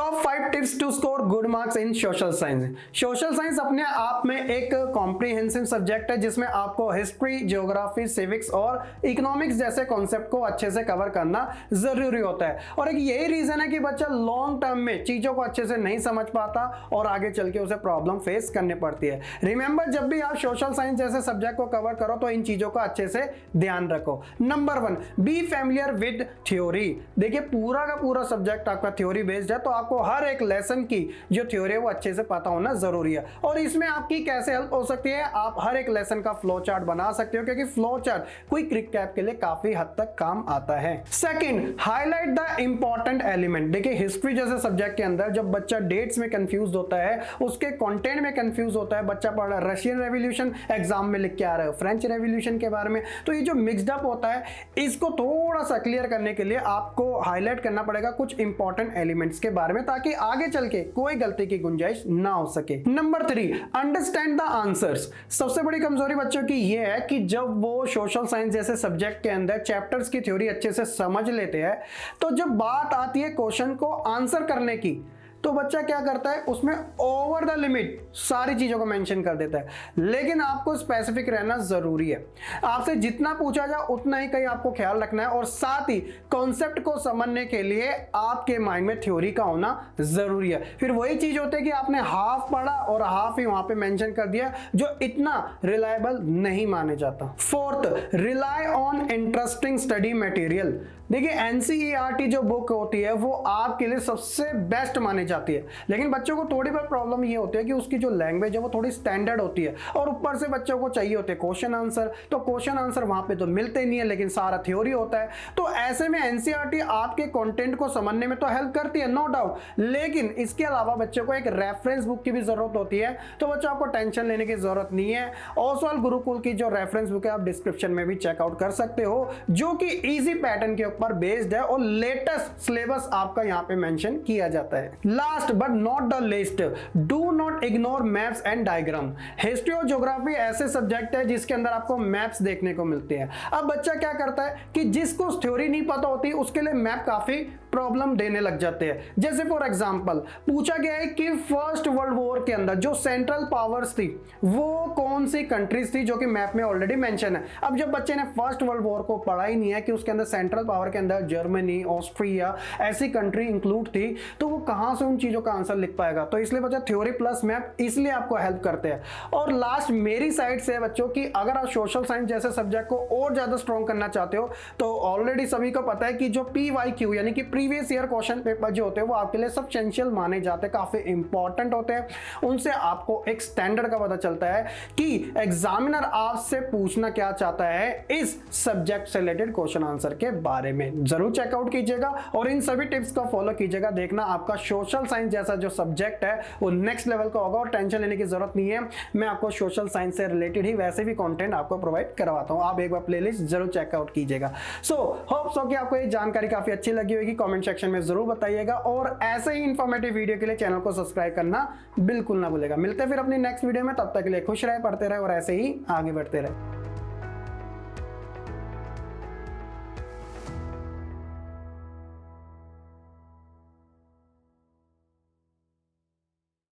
Top 5 tips to score good marks in social science. Social science अपने आप में एक कॉम्प्रिहेंसिव सब्जेक्ट है जिसमें आपको हिस्ट्री, ज्योग्राफी, सिविक्स और इकोनॉमिक्स जैसे कॉन्सेप्ट को अच्छे से कवर करना जरूरी होता है। और एक यही रीजन है कि बच्चा लॉन्ग टर्म में चीजों को अच्छे से नहीं समझ पाता और आगे चल के उसे प्रॉब्लम फेस करनी पड़ती है। रिमेंबर, जब भी आप सोशल साइंस जैसे सब्जेक्ट को कवर करो तो इन चीजों का अच्छे से ध्यान रखो। Number 1, B familiar with theory. देखिए, पूरा का पूरा सब्जेक्ट आपका थ्योरी बेस्ड है, तो आपको हर एक लेसन की जो थ्योरी है वो अच्छे से पता होना जरूरी है। और इसमें आपकी कैसे हेल्प हो सकती है, आप हर एक लेसन का फ्लो चार्ट बना सकते हो, क्योंकि फ्लो चार्ट क्विक रिकैप के लिए काफी हद तक काम आता है। Second, highlight the important element. देखिए, हिस्ट्री जैसे सब्जेक्ट के अंदर जब बच्चा डेट्स में कंफ्यूज होता है, उसके कंटेंट में कंफ्यूज होता है, बच्चा पढ़ रहा है रशियन रेवोल्यूशन, एग्जाम में लिख के आ रहा है फ्रेंच रेवोल्यूशन के बारे में, तो ये जो मिक्सड अप होता है इसको थोड़ा सा क्लियर करने के लिए आपको हाईलाइट करना पड़ेगा कुछ इंपॉर्टेंट एलिमेंट्स के बारे में, ताकि आगे चल के कोई गलती की गुंजाइश ना हो सके। Number 3, understand the answers. सबसे बड़ी कमजोरी बच्चों की यह है कि जब वो सोशल साइंस जैसे सब्जेक्ट के अंदर चैप्टर्स की थ्योरी अच्छे से समझ लेते हैं, तो जब बात आती है क्वेश्चन को आंसर करने की, तो बच्चा क्या करता है, उसमें ओवर द लिमिट सारी चीजों को मेंशन कर देता है। लेकिन आपको स्पेसिफिक रहना जरूरी है। आपसे जितना पूछा जाए उतना ही कहीं आपको ख्याल रखना है, और साथ ही कॉन्सेप्ट को समझने के लिए आपके माइंड में थ्योरी का होना जरूरी है। फिर वही चीज होती है कि आपने हाफ पढ़ा और हाफ ही वहां पे मेंशन कर दिया, जो इतना रिलायबल नहीं माने जाता। Fourth, rely on interesting study material. देखिए, एनसीईआरटी जो बुक होती है वो आपके लिए सबसे बेस्ट मानी जाती है, लेकिन बच्चों को थोड़ी बहुत प्रॉब्लम ये होती है कि उसकी जो लैंग्वेज है वो थोड़ी स्टैंडर्ड होती है, और ऊपर से बच्चों को चाहिए होते हैं क्वेश्चन आंसर, तो क्वेश्चन आंसर वहां पे तो मिलते नहीं है, लेकिन सारा थ्योरी होता है। तो ऐसे में एनसीईआरटी आपके कंटेंट को समझने में तो हेल्प करती है, नो डाउट, लेकिन इसके अलावा बच्चों को एक रेफरेंस बुक की भी जरूरत होती है। तो बच्चों, आपको टेंशन लेने की जरूरत नहीं है। ओसवाल गुरुकुल की जो रेफरेंस बुक है आप डिस्क्रिप्शन में भी चेकआउट कर सकते हो, जो कि इजी पैटर्न के ऊपर बेस्ड है और लेटेस्ट सिलेबस आपका यहां पे मेंशन किया जाता है। Last but not the least, do not ignore maps and diagram. History और ज्योग्राफी ऐसे सब्जेक्ट है जिसके अंदर आपको मैप्स देखने को मिलते हैं। अब बच्चा क्या करता है कि जिसको थ्योरी नहीं पता होती उसके लिए मैप काफी प्रॉब्लम देने लग जाते हैं। जैसे फॉर एग्जांपल पूछा गया है कि फर्स्ट वर्ल्ड वॉर के अंदर जो सेंट्रल पावर्स थी वो कौन सी कंट्रीज थी, जो कि मैप में ऑलरेडी मेंशन है। अब जब बच्चे ने फर्स्ट वर्ल्ड वॉर को पढ़ा ही नहीं है कि उसके अंदर सेंट्रल पावर के अंदर जर्मनी, ऑस्ट्रिया ऐसी कंट्री इंक्लूड थी, तो वो कहां से उन चीजों का आंसर लिख पाएगा। तो इसलिए बच्चा थ्योरी प्लस मैप इसलिए आपको हेल्प करते हैं। और लास्ट मेरी साइड से बच्चों की, अगर आप सोशल साइंस जैसे सब्जेक्ट को और ज्यादा स्ट्रॉन्ग करना चाहते हो, तो ऑलरेडी सभी को पता है कि जो PYQ यानी कि प्रीवियस ईयर क्वेश्चन पेपर जो होते हैं वो आपके लिए सब्सटेंशियल माने जाते हैं, काफी इंपॉर्टेंट होते हैं। उनसे आपको एक स्टैंडर्ड का पता चलता है कि एग्जामिनर आपसे पूछना क्या चाहता है इस सब्जेक्ट से रिलेटेड क्वेश्चन आंसर के बारे में। जरूर चेकआउट कीजिएगा और इन सभी टिप्स को फॉलो कीजिएगा। देखना आपका सोशल साइंस जैसा जो सब्जेक्ट है वो नेक्स्ट लेवल का होगा, और टेंशन लेने की जरूरत नहीं है। मैं आपको सोशल साइंस से रिलेटेड ही वैसे भी कंटेंट आपको प्रोवाइड करवाता हूं। आप एक बार प्लेलिस्ट जरूर चेकआउट कीजिएगा। सो होप सो कि आपको ये जानकारी काफी अच्छी लगी होगी। कमेंट सेक्शन में जरूर बताइएगा, और ऐसे ही इंफॉर्मेटिव वीडियो के लिए चैनल को सब्सक्राइब करना बिल्कुल ना भूलेगा। मिलते हैं फिर अपनी नेक्स्ट वीडियो में, तब तक के लिए खुश रहे, पढ़ते रहे और ऐसे ही आगे बढ़ते रहे।